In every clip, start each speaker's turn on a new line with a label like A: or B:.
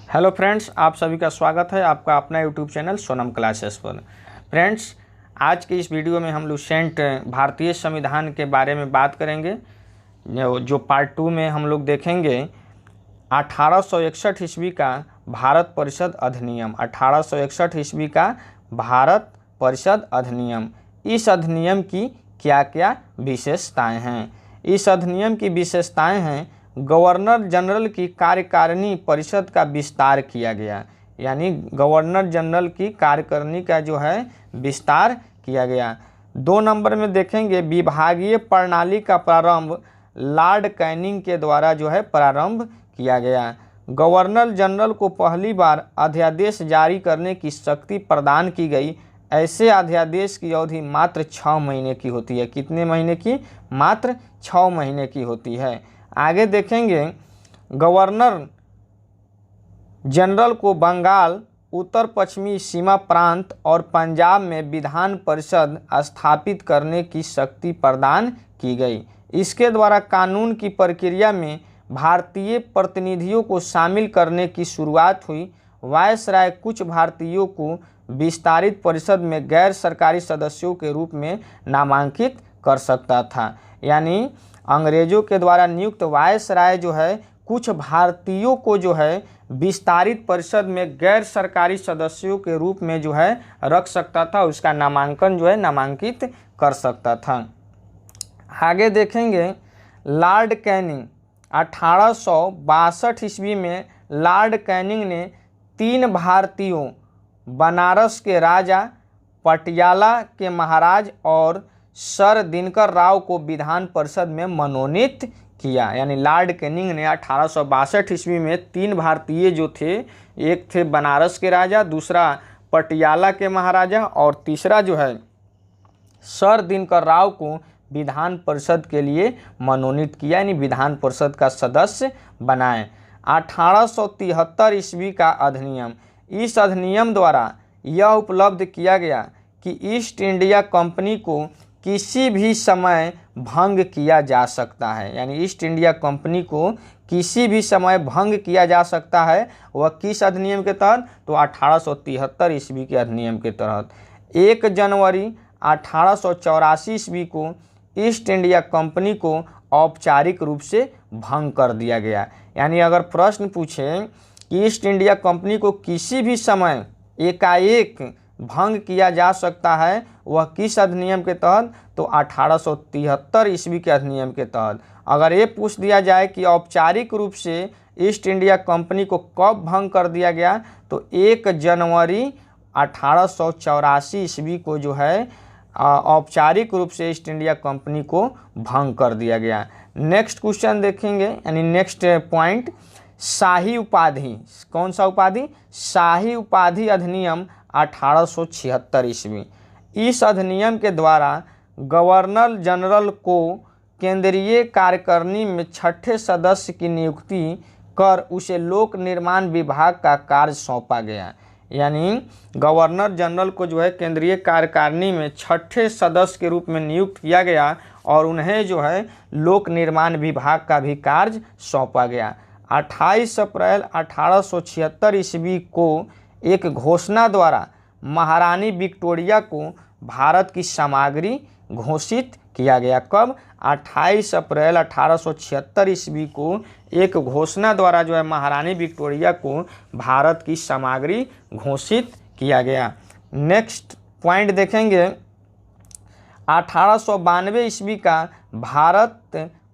A: Hello friends, आप सभी का स्वागत है आपका अपना यूट्यूब चैनल सोनम क्लासेस पर। फ्रेंड्स, आज के इस वीडियो में हम लुसेंट भारतीय संविधान के बारे में बात करेंगे। जो पार्ट 2 में हम लोग देखेंगे 1861 ईस्वी का भारत परिषद अधिनियम। 1861 ईस्वी का भारत परिषद अधिनियम। इस अधिनियम की क्या क्या विशेषताएं हैं? इस अधिनियम की विशेषताएं हैं, गवर्नर जनरल की कार्यकारिणी परिषद का विस्तार किया गया, यानी गवर्नर जनरल की कार्यकारिणी का जो है विस्तार किया गया। 2 नंबर में देखेंगे विभागीय प्रणाली का प्रारंभ लॉर्ड कैनिंग के द्वारा जो है प्रारंभ किया गया। गवर्नर जनरल को पहली बार अध्यादेश जारी करने की शक्ति प्रदान की गई। ऐसे अध्यादेश की अवधि मात्र 6 महीने की होती है। कितने महीने की? मात्र 6 महीने की होती है। आगे देखेंगे गवर्नर जनरल को बंगाल, उत्तर पश्चिमी सीमा प्रांत और पंजाब में विधान परिषद स्थापित करने की शक्ति प्रदान की गई। इसके द्वारा कानून की प्रक्रिया में भारतीय प्रतिनिधियों को शामिल करने की शुरुआत हुई। वायसराय कुछ भारतीयों को विस्तारित परिषद में गैर सरकारी सदस्यों के रूप में नामांकित कर सकता था, यानी अंग्रेजों के द्वारा नियुक्त वायसराय जो है कुछ भारतीयों को जो है विस्तारित परिषद में गैर सरकारी सदस्यों के रूप में जो है रख सकता था, उसका नामांकन जो है नामांकित कर सकता था। आगे देखेंगे लॉर्ड कैनिंग। 1862 ईस्वी में लॉर्ड कैनिंग ने 3 भारतीयों, बनारस के राजा, पटियाला के महाराज और सर दिनकर राव को विधान परिषद में मनोनीत किया। यानी लॉर्ड कैनिंग ने 1862 ईस्वी में 3 भारतीय जो थे, एक थे बनारस के राजा, दूसरा पटियाला के महाराजा और तीसरा जो है सर दिनकर राव को विधान परिषद के लिए मनोनीत किया, यानी विधान परिषद का सदस्य बनाए। 1873 ईस्वी का अधिनियम। इस अधिनियम द्वारा यह उपलब्ध किया गया कि ईस्ट इंडिया कंपनी को किसी भी समय भंग किया जा सकता है, यानी ईस्ट इंडिया कंपनी को किसी भी समय भंग किया जा सकता है। वह किस अधिनियम के तहत? तो 1873 ईस्वी के अधिनियम के तहत। 1 जनवरी 1884 ईस्वी को ईस्ट इंडिया कंपनी को औपचारिक रूप से भंग कर दिया गया। यानी अगर प्रश्न पूछे कि ईस्ट इंडिया कंपनी को किसी भी समय एकाएक भंग किया जा सकता है, वह किस अधिनियम के तहत? तो 1873 ईस्वी के अधिनियम के तहत। अगर ये पूछ दिया जाए कि औपचारिक रूप से ईस्ट इंडिया कंपनी को कब भंग कर दिया गया, तो 1 जनवरी 1884 ईस्वी को जो है औपचारिक रूप से ईस्ट इंडिया कंपनी को भंग कर दिया गया। नेक्स्ट क्वेश्चन देखेंगे, यानी नेक्स्ट पॉइंट, शाही उपाधि। कौन सा उपाधि? शाही उपाधि अधिनियम 1876 ईस्वी। इस अधिनियम के द्वारा गवर्नर जनरल को केंद्रीय कार्यकारिणी में 6ठे सदस्य की नियुक्ति कर उसे लोक निर्माण विभाग का कार्य सौंपा गया। यानी गवर्नर जनरल को जो है केंद्रीय कार्यकारिणी में 6ठे सदस्य के रूप में नियुक्त किया गया और उन्हें जो है लोक निर्माण विभाग का भी कार्य सौंपा गया। 28 अप्रैल 1876 ईस्वी को एक घोषणा द्वारा महारानी विक्टोरिया को भारत की सामग्री घोषित किया गया। कब? 28 अप्रैल 1876 ईस्वी को एक घोषणा द्वारा जो है महारानी विक्टोरिया को भारत की सामग्री घोषित किया गया। नेक्स्ट पॉइंट देखेंगे 1892 ईस्वी का भारत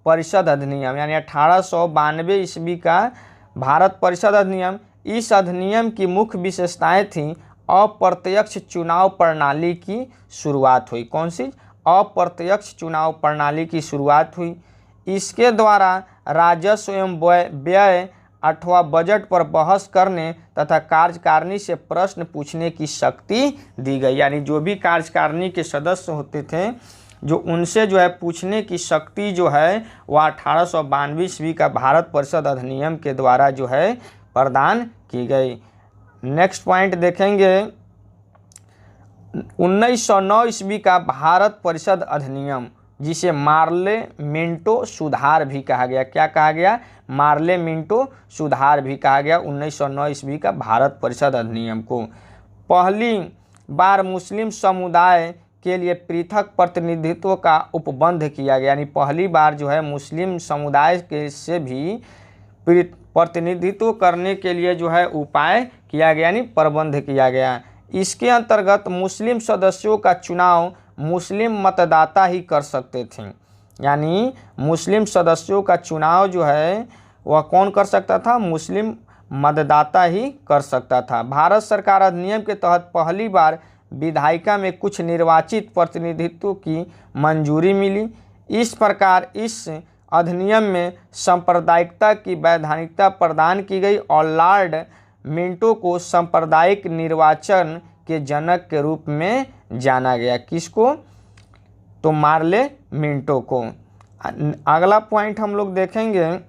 A: परिषद अधिनियम, यानी 1892 ईस्वी का भारत परिषद अधिनियम। इस अधिनियम की मुख्य विशेषताएं थीं अप्रत्यक्ष चुनाव प्रणाली की शुरुआत हुई। कौन सी? अप्रत्यक्ष चुनाव प्रणाली की शुरुआत हुई। इसके द्वारा राजस्व एवं व्यय अथवा बजट पर बहस करने तथा कार्यकारिणी से प्रश्न पूछने की शक्ति दी गई। यानी जो भी कार्यकारिणी के सदस्य होते थे, जो उनसे जो है पूछने की शक्ति जो है वह 1892 ईस्वी का भारत परिषद अधिनियम के द्वारा जो है प्रदान की गई। नेक्स्ट पॉइंट देखेंगे 1909 ईस्वी का भारत परिषद अधिनियम। जिसे मार्ले-मिंटो सुधार भी कहा गया। क्या कहा गया? मार्ले-मिंटो सुधार भी कहा गया 1909 ईस्वी का भारत परिषद अधिनियम को। पहली बार मुस्लिम समुदाय के लिए पृथक प्रतिनिधित्व का उपबंध किया गया, यानी पहली बार जो है मुस्लिम समुदाय के से भी प्रतिनिधित्व करने के लिए जो है उपाय किया गया, यानी प्रबंध किया गया। इसके अंतर्गत मुस्लिम सदस्यों का चुनाव मुस्लिम मतदाता ही कर सकते थे, यानी मुस्लिम सदस्यों का चुनाव जो है वह कौन कर सकता था? मुस्लिम मतदाता ही कर सकता था। भारत सरकार अधिनियम के तहत पहली बार विधायिका में कुछ निर्वाचित प्रतिनिधित्व की मंजूरी मिली। इस प्रकार इस अधिनियम में सांप्रदायिकता की वैधानिकता प्रदान की गई और लॉर्ड मिंटो को सांप्रदायिक निर्वाचन के जनक के रूप में जाना गया। किसको? तो मार्ले-मिंटो को। अगला पॉइंट हम लोग देखेंगे,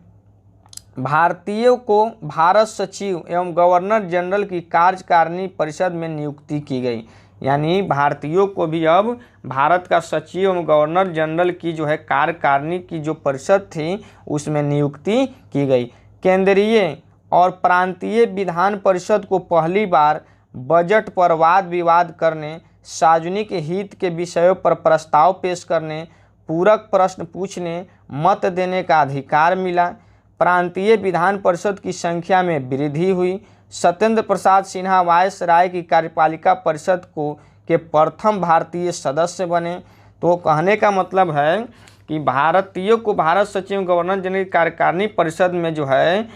A: भारतीयों को भारत सचिव एवं गवर्नर जनरल की कार्यकारिणी परिषद में नियुक्ति की गई, यानी भारतीयों को भी अब भारत का सचिव एवं गवर्नर जनरल की जो है कार्यकारिणी की जो परिषद थी उसमें नियुक्ति की गई। केंद्रीय और प्रांतीय विधान परिषद को पहली बार बजट पर वाद विवाद करने, सार्वजनिक हित के विषयों पर प्रस्ताव पेश करने, पूरक प्रश्न पूछने, मत देने का अधिकार मिला। प्रांतीय विधान परिषद की संख्या में वृद्धि हुई। सत्येंद्र प्रसाद सिन्हा वायसराय की कार्यपालिका परिषद को के प्रथम भारतीय सदस्य बने। तो कहने का मतलब है कि भारतीयों को भारत सचिव गवर्नर जनरल की कार्यकारिणी परिषद में जो है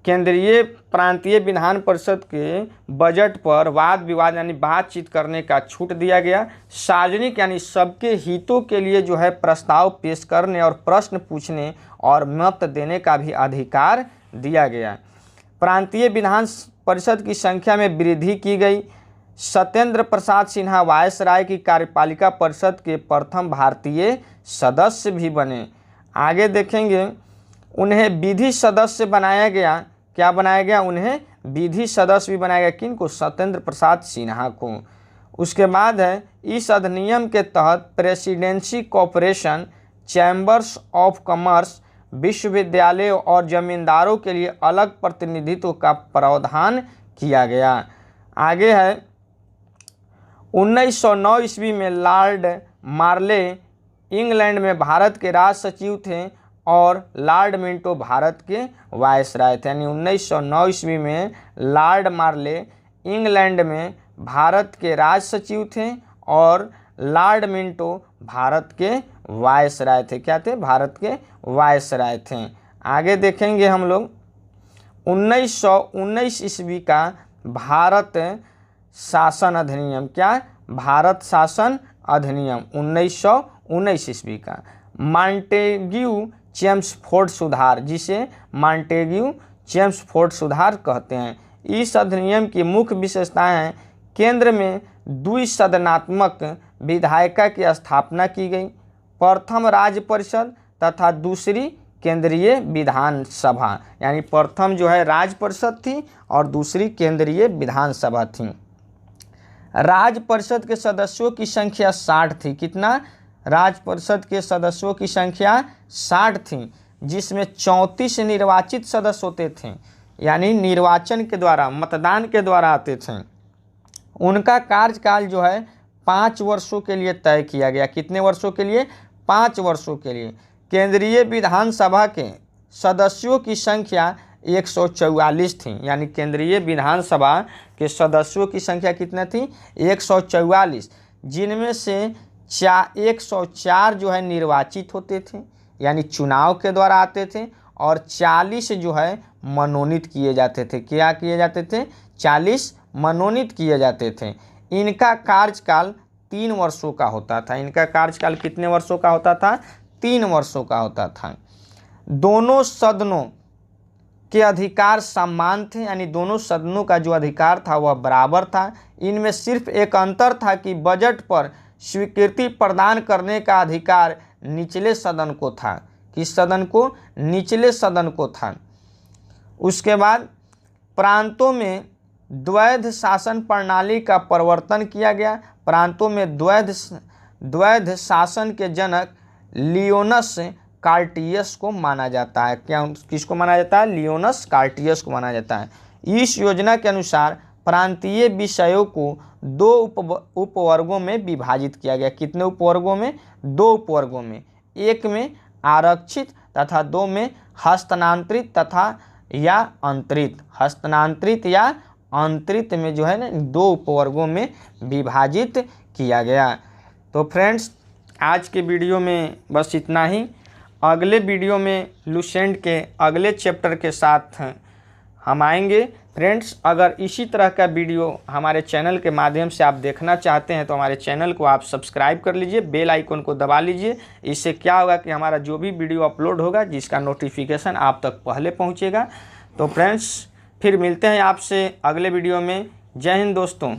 A: केंद्रीय प्रांतीय विधान परिषद के बजट पर वाद विवाद यानी बातचीत करने का छूट दिया गया। सार्वजनिक यानी सबके हितों के लिए जो है प्रस्ताव पेश करने और प्रश्न पूछने और मत देने का भी अधिकार दिया गया। प्रांतीय विधान परिषद की संख्या में वृद्धि की गई। सत्येंद्र प्रसाद सिन्हा वायसराय की कार्यपालिका परिषद के प्रथम भारतीय सदस्य भी बने। आगे देखेंगे, उन्हें विधि सदस्य बनाया गया। क्या बनाया गया? उन्हें विधि सदस्य भी बनाया गया। किनको? सत्येंद्र प्रसाद सिन्हा को। उसके बाद है, इस अधिनियम के तहत presidency corporation, chambers of commerce, विश्वविद्यालय और जमींदारों के लिए अलग प्रतिनिधित्व का प्रावधान किया गया। आगे है, 1909 ईस्वी में लॉर्ड मार्ले इंग्लैंड में भारत के राज सचिव थे और लॉर्ड मिंटो भारत के वायसराय थे, यानी 1909 ईस्वी में लॉर्ड मार्ले इंग्लैंड में भारत के राज सचिव थे और लॉर्ड मिंटो भारत के वायसराय थे। क्या थे? भारत के वायसराय थे। आगे देखेंगे हम लोग 1919 ईस्वी का भारत शासन अधिनियम। क्या? भारत शासन अधिनियम 1919 ईस्वी का। मॉन्टेग्यू चेम्सफोर्ड सुधार, जिसे मॉन्टेग्यू चेम्सफोर्ड सुधार कहते हैं। इस अधिनियम की मुख्य विशेषताएं हैं, केंद्र में द्विसदनात्मक विधायिका की स्थापना की गई, प्रथम राज्य परिषद तथा दूसरी केंद्रीय विधानसभा, यानी प्रथम जो है राज्य परिषद थी और दूसरी केंद्रीय विधानसभा थी। राज्य परिषद के सदस्यों की संख्या 60 थी। कितना? राज्य परिषद के सदस्यों की संख्या 60 थी, जिसमें 34 निर्वाचित सदस्य होते थे, यानी निर्वाचन के द्वारा मतदान के द्वारा आते थे। उनका कार्यकाल जो है 5 वर्षों के लिए तय किया गया। कितने वर्षों के लिए? 5 वर्षों के लिए। केंद्रीय विधानसभा के सदस्यों की संख्या 144 थी, यानी केंद्रीय विधानसभा के सदस्यों की संख्या कितनी थी? 144, जिनमें से 104 जो है निर्वाचित होते थे, यानी चुनाव के द्वारा आते थे, और 40 जो है मनोनीत किए जाते थे। क्या किए जाते थे? 40 मनोनीत किए जाते थे। इनका कार्यकाल 3 वर्षों का होता था। इनका कार्यकाल कितने वर्षों का होता था? 3 वर्षों का होता था। दोनों सदनों के अधिकार समान थे, यानी दोनों सदनों का जो अधिकार था वह बराबर था। इनमें सिर्फ एक अंतर था कि बजट पर स्वीकृति प्रदान करने का अधिकार निचले सदन को था। किस सदन को? निचले सदन को था। उसके बाद प्रांतों में द्वैध शासन प्रणाली का प्रवर्तन किया गया। प्रांतों में द्वैध शासन के जनक लियोनस कार्टियस को माना जाता है। क्या किसको माना जाता है? लियोनस कार्टियस को माना जाता है। इस योजना के अनुसार प्रांतीय विषयों को 2 उपवर्गों में विभाजित किया गया। कितने उपवर्गों में? 2 उपवर्गों में। एक में आरक्षित तथा 2 में हस्तांतरित तथा या अंतरित। हस्तांतरित या अंतरित में जो है ना 2 उपवर्गों में विभाजित किया गया। तो फ्रेंड्स, आज के वीडियो में बस इतना ही। अगले वीडियो में लुसेंट के अगले चैप्टर के साथ हम आएंगे। फ्रेंड्स, अगर इसी तरह का वीडियो हमारे चैनल के माध्यम से आप देखना चाहते हैं तो हमारे चैनल को आप सब्सक्राइब कर लीजिए, बेल आइकन को दबा लीजिए। इससे क्या होगा कि हमारा जो भी वीडियो अपलोड होगा जिसका नोटिफिकेशन आप तक पहले पहुंचेगा। तो फ्रेंड्स, फिर मिलते हैं आपसे अगले वीडियो में। जय हिंद दोस्तों।